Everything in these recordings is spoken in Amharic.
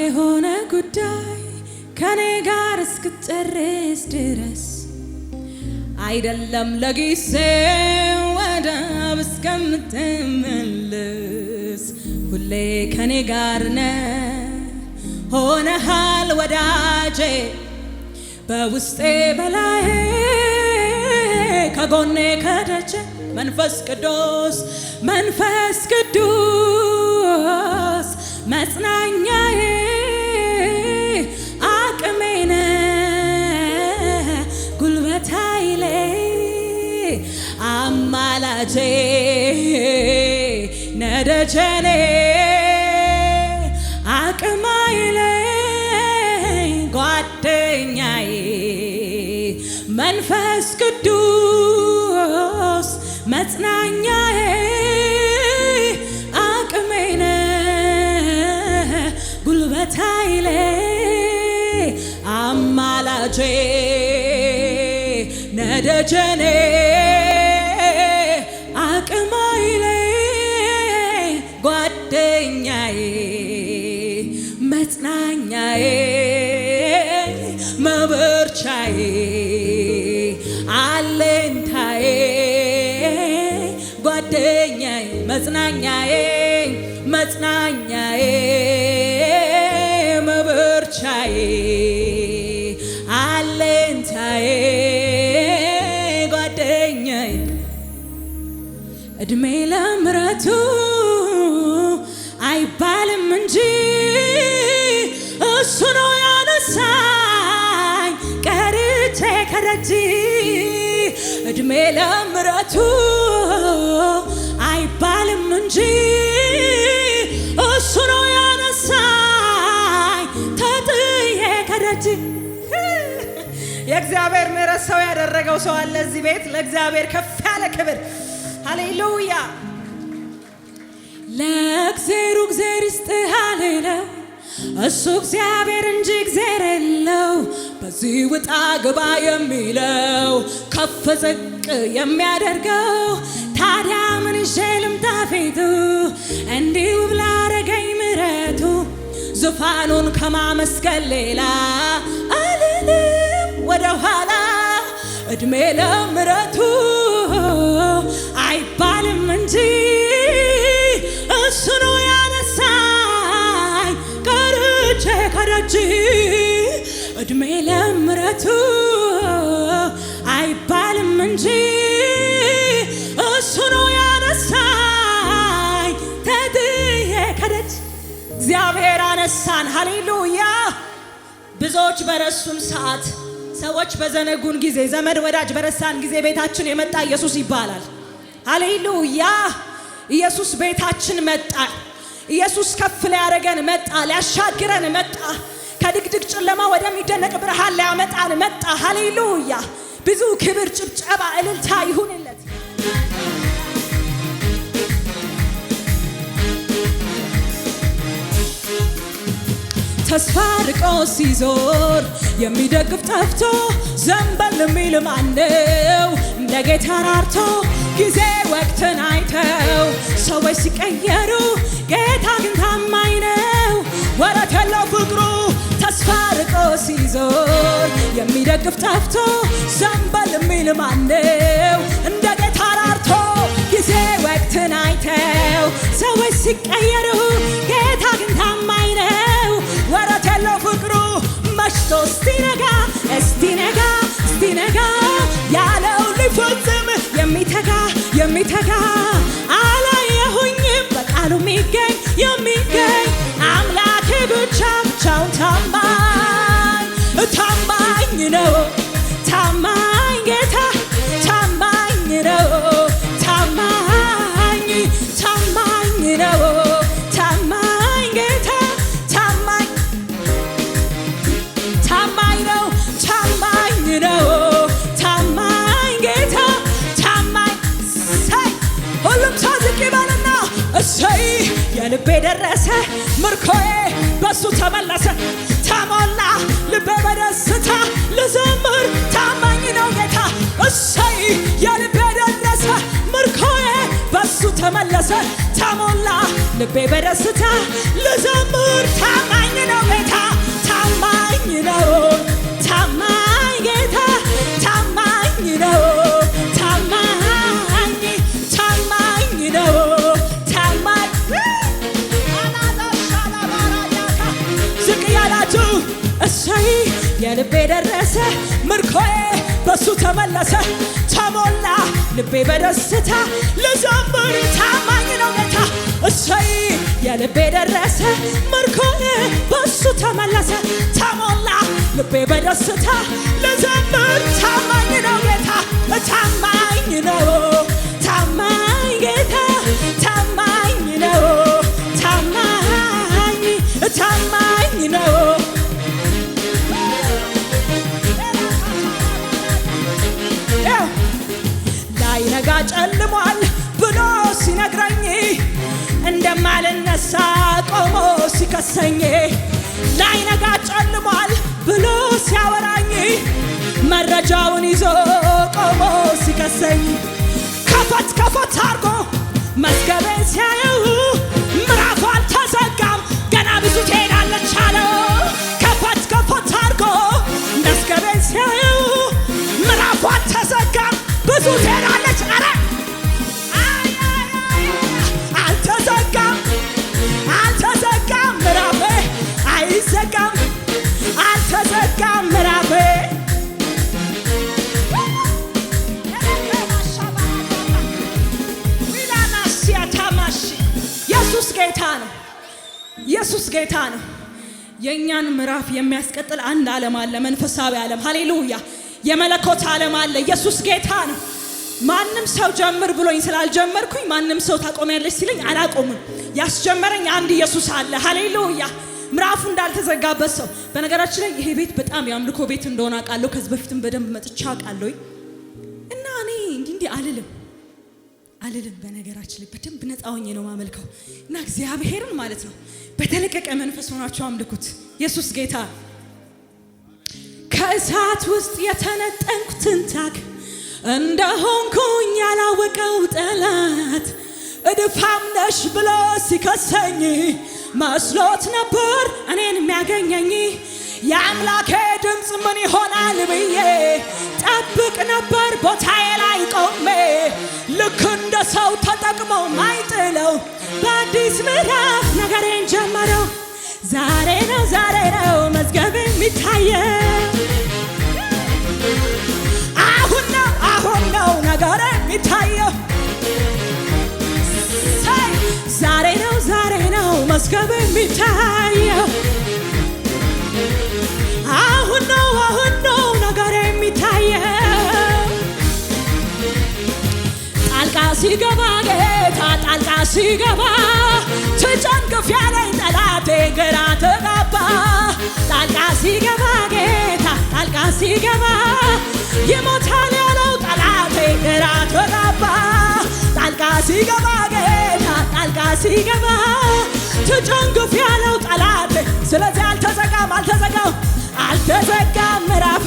የሆነ ጉዳይ ከኔ ጋር እስክጨርስ ድረስ አይደለም ለጊዜው ወደብ እስከምትመለስ ሁሌ ከኔ ጋር ነህ ሆነሃል ወዳጄ በውስጤ በላዬ ከጎኔ ከደጄ መንፈስ ቅዱስ መጽናኛዬ አቅሜ ነህ ጉልበት ኃይሌ አማላጄ ነደጀኔ አቅም ኃይሌ ጓደኛዬ መንፈስ ቅዱስ መጽናኛዬ አቅሜ ነህ ጉልበት ኃይሌ አማላጄ ነደጀኔ አቅም ኃይሌ ጓደኛዬ መጽናኛዬ መበርቻዬ አለኝታዬ ጓደኛዬ መጽናኛዬ መበርቻዬ አለኝታዬ ጓደኛዬ እድሜ ለምሕረቱ አይባልም እንጂ እሱ ነው ያነሳኝ ቀርቼ ከደጅ እድሜ ለምሕረቱ አይባልም እንጂ እሱ ነው ያነሳኝ ተጥዬ ከደጅ የእግዚአብሔር ምሕረት ሰው ያደረገው ሰው አለ እዚህ ቤት ለእግዚአብሔር ከፍ ያለ ክብር ሃሌሉያ ለእግዚአብሔር እግዚአብሔር ይስጥህ አልለው እሱ እግዚአብሔር እንጂ እግዚአብሔር የለው በዚህ ውጣ ግባ የሚለው ከፍ ዝቅ የሚያደርገው ታዲያ ምን ይዤ ልምጣ ፊቱ እንዲሁ ብላ አረገኝ ምሕረቱ ዙፋኑን ከማመስገን ሌላ አልልም ወደ ኋላ እድሜ ለምሕረቱ አይባልም እንጂ እሱ ነው ያነሳኝ ቀርቼ ከደጅ እድሜ ለምሕረቱ አይባልም እንጂ እሱ ነው ያነሳኝ ተጥዬ ከደጅ እግዚአብሔር አነሳን ሃሌሉያ ብዙዎች በረሱን ሰዓት ሰዎች በዘነጉን ጊዜ ዘመድ ወዳጅ በረሳን ጊዜ ቤታችን የመጣ ኢየሱስ ይባላል ሃሌሉያ ኢየሱስ ቤታችን መጣ ኢየሱስ ከፍ ሊያደርገን መጣ ሊያሻግረን መጣ ከድቅድቅ ጨለማ ወደሚደነቅ ብርሃን ሊያመጣን መጣ ሃሌሉያ ብዙ ክብር ጭብጨባ እልልታ ይሁንለት ተስፋ ርቆ ሲዞር የሚደግፍ ጠፍቶ ዘንበል የሚል ማነው እንደ ጌታ ራርቶ ጊዜ ወቅትን አይተው ሰዎች ሲቀየሩ ጌታ ግን ታማኝ ነው ወረት የለው ፍቅሩ ተስፋ ርቆ ሲዞር የሚደግፍ ጠፍቶ ዘንበል የሚል ማነው እንደ ጌታ ራርቶ ጊዜ ወቅትን አይተው ሰዎች ሲቀየሩ ጌታ ግን ታማኝ ነው ወረት የለው ፍቅሩ መሽቶ እስቲነጋ ያለው ሊፈጽም የሚተጋ አላየሁኝም በቃሉ የሚገኝ አምላኬ ብቻውን ታማኝ ነው ታማኝ ጌታ ታማኝ ነው ታማኝ ነው ታማኝ ጌታ ታማኝ ነው ታማኝ ጌታ ታማኝ ሁሉም ሰው ዝቅ ይበልና እሰይ የልቤ ደረሰ ምርኮዬ በሱ ተመለሰ ተሞላ ልቤ በደስታ ልዘምር ታማኝ ነው ጌታ እሰይ የልቤ ደረሰ ምርኮዬ በሱ ተመለሰ ተሞላ ልቤ በደስታ ልዘምር ታማኝ ነው እሰይ የልቤ ደረሰ ምርኮዬ በሱ ተመለሰ ተሞላ ልቤ በደስታ ልዘምር ታማኝ ነው ጌታ እሰይ የልቤ ደረሰ ምርኮዬ በሱ ተመለሰ ተሞላ ልቤ በደስታ ልዘምር ታማኝ ነው ጌታ ታማኝ ነው ታማኝ ጌታ ታማኝ ነው ታማኝ ነው ላይነጋ ጨልሟል ብሎ ሲነግረኝ እንደማልነሳ ቆሞ ሲከሰኝ ላይነጋ ጨልሟል ብሎ ሲያወራኝ መረጃውን ይዞ ቆሞ ሲከሰኝ ከፈት አርጎ መዝገቤን ሲያየው ምዕራፉ አልተዘጋም ገና ብዙ ትሄዳለች አለው ከፈት አርጎ መዝገቤን ሲያየው ምዕራፉ አልተዘጋም ብዙ ትሄዳለች አረ አልተዘጋም ምዕራፌ አይዘጋም አልተዘጋም ምዕራፌ ኢየሱስ ጌታ ነው የእኛን ምዕራፍ የሚያስቀጥል አንድ ዓለም አለ መንፈሳዊ ዓለም ሃሌሉያ የመለኮት ዓለም አለ ኢየሱስ ጌታ ነው ማንም ሰው ጀምር ብሎኝ ስላልጀመርኩኝ ማንም ሰው ታቆሚያለሽ ሲለኝ አላቆምም ያስጀመረኝ አንድ ኢየሱስ አለ ሃሌሉያ ምዕራፉ እንዳልተዘጋበት ሰው በነገራችን ላይ ይሄ ቤት በጣም ያምልኮ ቤት እንደሆነ አውቃለሁ ከዚህ በፊትም በደንብ መጥቻ አውቃለሁ እና እኔ እንዲህ አልልም በነገራችን ላይ በደንብ ነፃ ሆኜ ነው ማመልከው እና እግዚአብሔርን ማለት ነው በተለቀቀ መንፈስ ሆናችሁ አምልኩት ኢየሱስ ጌታ ከእሳት ውስጥ የተነጠንኩ ትንታግ እንደሆንኩኝ ያላወቀው ጠላት እድፋም ነሽ ብሎ ሲከሰኝ መስሎት ነበር እኔን የሚያገኘኝ የአምላኬ ድምፅ ምን ይሆናል ብዬ ጠብቅ ነበር ቦታዬ ላይ ቆሜ ልክ እንደ ሰው ተጠቅሞ ማይጥለው በአዲስ ምዕራፍ ነገሬን ጀመረው ዛሬ ነው መዝገብ የሚታየው አሁን ነው ነገሬ የሚታየው ዛሬ ነው መዝገብ የሚታየው አሁን ነው ነገሬ የሚታየው ጣልቃ ሲገባ ጌታ ጣልቃ ሲገባ ትጨንግፍ ያለኝ ጠላቴ ግራ ተጋባ ጣልቃ ሲገባ ጌታ ጣልቃ ሲገባ ይሞታል ያለው ጠላቴ ግራ ተጋባ ጣልቃ ሲገባ ጌታ ጣልቃ ሲገባ ትጨንግፍ ያለው ጠላቴ ስለዚህ አልተዘጋም ምዕራፌ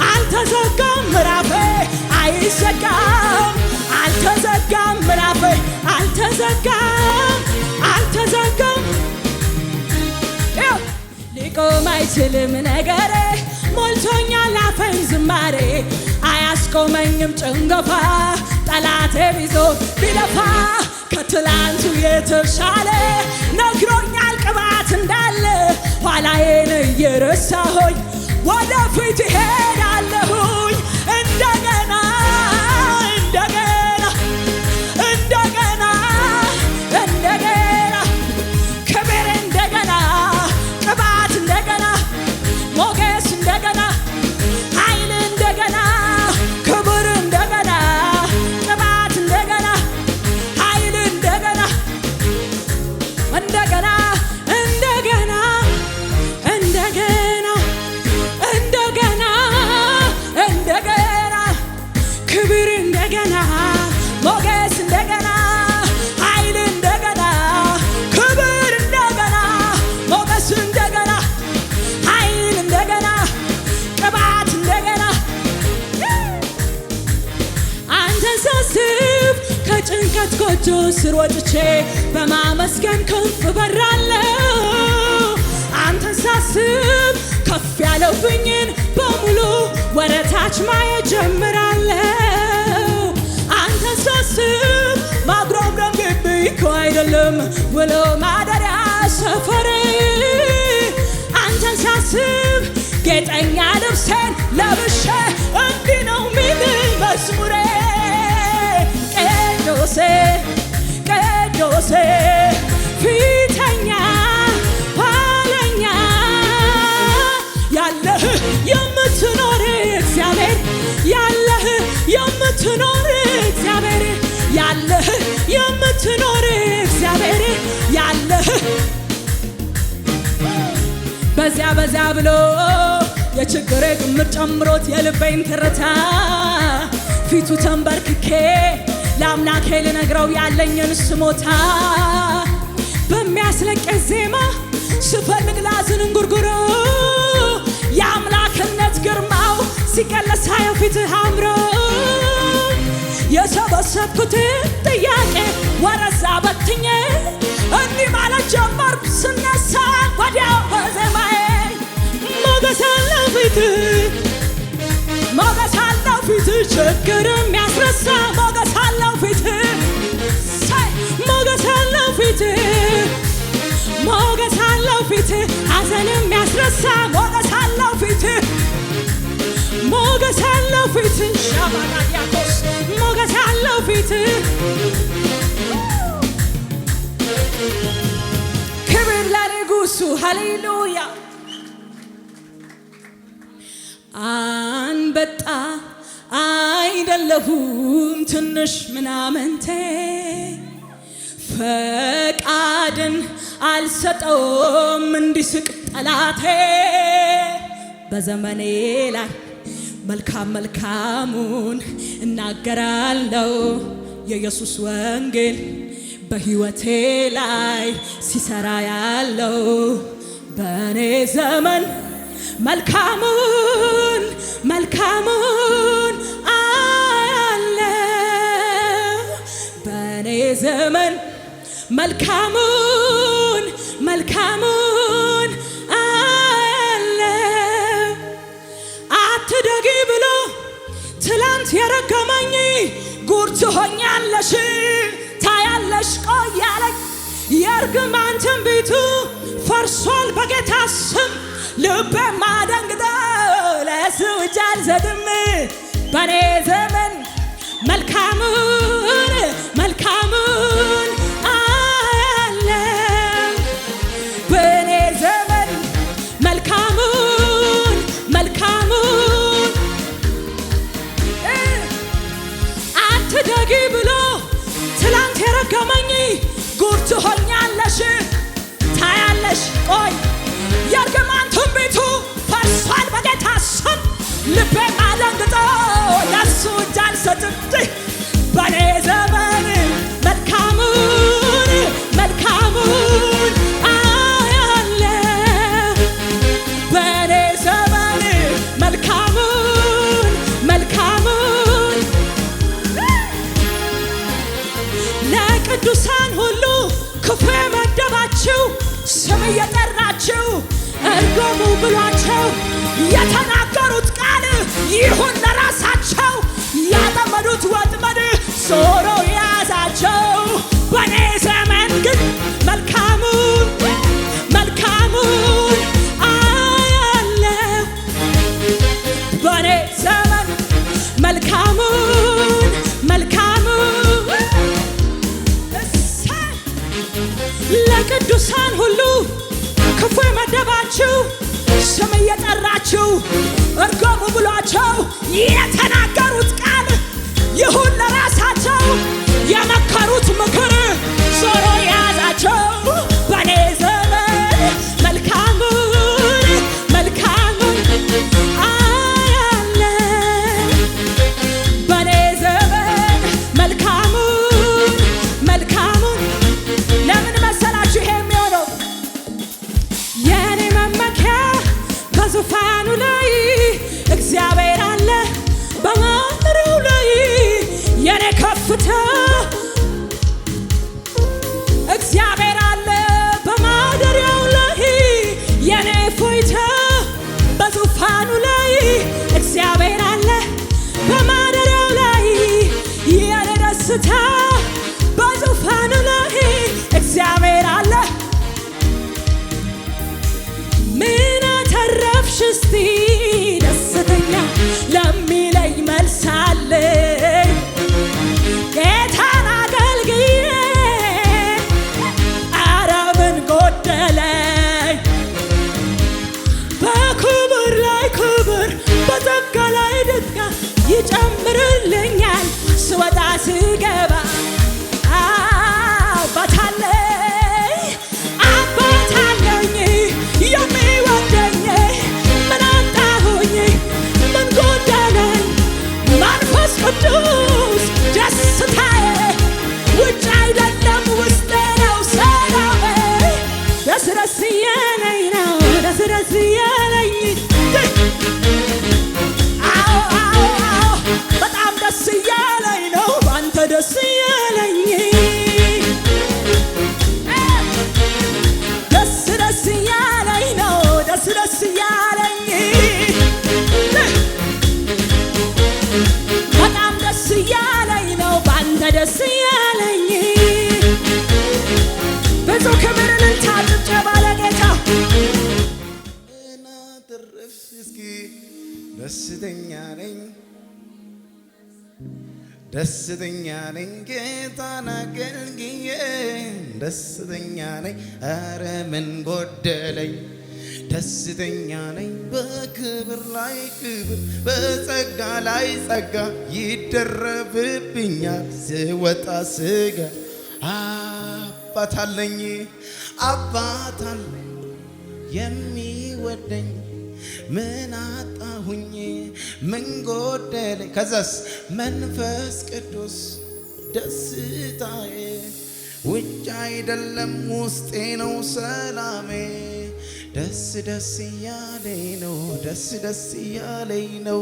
አልተዘጋም ምዕራፌ አይዘጋም አልተዘጋም ምዕራፌ አልተዘጋም ሊቆም አይችልም ነገሬ ሞልቶኛል አፌን ዝማሬ አያስቆመኝም ጭንገፋ ጠላቴ ቢዞ ቢለፋ ከትላንቱ የተሻለ ነግሮኛል ቅባት እንዳለ ኋላዬን እየረሳሁኝ ወደፊት እሄዳለሁኝ እንደገና ክብር እንደገና ቅባት እንደገና ሞገስ እንደገና ኃይል እንደገና ክብር እንደገና ቅባት እንደገና ኃይል እንደገና ክብር እንደገና ሞገስ እንደገና ኃይል እንደገና ክብር እንደገና ሞገስ እንደገና ኃይል እንደገና ቅባት እንደገና አንተን ሳስብ ከጭንቀት ጎጆ ስር ወጥቼ በማመስገን ከፍ በራለሁ አንተን ሳስብ ከፍ ያለብኝን በሙሉ ወረታች ማየት ጀምራለሁ አንተን ሳስብ ማጉረምረም ግቢ እኮ አይደለም ውሎ ማደሪያ ሰፈሬ የኛ ልብሴን ለብሼ እንዲህ ነው ሚልኝ መዝሙሬ ቅዱሴ ቅዱሴ ፊተኛ ኋለኛ ያለህ የምትኖር እግዚአብሔር ያለህ የምትኖር እግዚአብሔር ያለህ የምትኖር እግዚአብሔር ያለህ በዚያ ብሎ የችግሬ ግምት ጨምሮት የልቤን ትርታ ፊቱ ተንበርክኬ ለአምላኬ ልነግረው ያለኝን ስሞታ በሚያስለቅስ ዜማ ስፈልግ ላዝን እንጉርጉሮ የአምላክነት ግርማው ሲገለጽ ሳየው ፊትህ አምሮ የሰበሰብኩት ጥያቄ ወረዛ በትኜ እንዲህ ማለት ጀመርኩ ስነሳ ወዲያው በዜማዬ ሞገስ አለው ፊትህ ሞገስ አለው ፊትህ ችግር የሚያስረሳ ሞገስ አለው ፊትህ ሞገስ አለው ፊትህ ሞገስ አለው ፊትህ ሐዘን የሚያስረሳ ሞገስ አለው ፊትህ ሞገስ አለው ፊትህ ሻባጋዲያኮስ ሞገስ አለው ፊትህ ክብር ለንጉሡ ሃሌሉያ አንበጣ አይደለሁም ትንሽ ምናምንቴ ፈቃድን አልሰጠውም እንዲስቅ ጠላቴ በዘመኔ ላይ መልካም መልካሙን እናገራለሁ የኢየሱስ ወንጌል በሕይወቴ ላይ ሲሰራ ያለው በእኔ ዘመን መልካሙን መልካሙን አያለው በእኔ ዘመን መልካሙን መልካሙን አያለው አትደጊ ብሎ ትላንት የረገመኝ ጉድ ትሆኛለሽ ታያለሽ ቆያለኝ የእርግማን ትንቢቱ ፈርሷል በጌታ ስም ልቤ ማደንግጠው ለእሱ እጅ አልሰጥም በእኔ ዘመን መልካሙን መልካሙን አያለው በእኔ ዘመን መልካሙን መልካሙን አትደጊ ብሎ ትላንት የረገመኝ ጉድ ትሆኛለሽ ታያለሽ ቆይ የእርግማን ትንቢቱ ፈርሷል በጌታ ስም ልቤ አደንግጦ ለእሱ እጅ አልሰጥም በእኔ ዘመን መልካሙን መልካሙን አያለው በእኔ ዘመን መልካሙን መልካሙን ለቅዱሳን ሁሉ ክፉ የመደባችሁ ስም እየጠራችሁ እርገሙ ብሏቸው የተናገሩት ቃል ይሁን ለራሳቸው ያጠመዱት ወጥመድ ዞሮ ያዛቸው በእኔ ዘመን ግን መልካሙን መልካሙን አያለው በእኔ ዘመን መልካሙን መልካሙን ለቅዱሳን ሁሉ ክፉ የመደባችሁ ስም እየጠራችሁ እርገሙ ብሏቸው የተናገሩት ቃል ይሁን ለራሳቸው የመከሩት ምክር ዞሮ ያዛቸው በእኔ ዘመን መልካሙን መልካሙን አያለው በእኔ ዘመን መልካሙን መልካሙን ለምን መሰላችሁ ይሄ የሚሆነው የኔ መመኪያ በዙፋኑ ላይ እግዚአብሔር አለ በማደሪያው ላይ የኔ ከፍታ እግዚአብሔር አለ በማደሪያው ላይ የኔ ፎይታ በዙፋኑ ላይ እግዚአብሔር አለ በማደሪያው ላይ የኔ ደስታ በዙፋኑ ላይ እግዚአብሔር አለ ምን አተረፍሽ እስቲ ያምርልኛል ስወጣ ስገባ አባት አለኝ የሚወደኝ ምን አጣሁኝ ምን ጎደለኝ መንፈስ ቅዱስ ደስታዬ ውጭ አይደለም ውስጤ ነው ሰላሜ ደስ ደስ እያለኝ ነው ደስ ደስ እያለኝ በጣም ደስ እያለኝ ነው ባንተ ደስ እያለኝ ደስ ደስ እያለኝ ነው ደስ ደስ እያለኝ በጣም ደስ እያለኝ ነው ባንተ ደስ እያለኝ ብዙ ክብር እልልታ ጭብጨባ ለጌታ እና ትርፍ እስኪ ደስተኛ ነኝ ደስተኛ ነኝ ጌታን አገልግዬ ደስተኛ ነኝ ኧረ ምን ጎደለኝ ደስተኛ ነኝ በክብር ላይ ክብር በጸጋ ላይ ጸጋ ይደረብብኛል ስወጣ ስጋ አባት አለኝ የሚወደኝ ምን አጣሁኝ ምን ጎደለኝ ከዛስ መንፈስ ቅዱስ ደስታዬ ውጭ አይደለም ውስጤ ነው ሰላሜ ደስ ደስ እያለኝ ነው ደስ ደስ እያለኝ ነው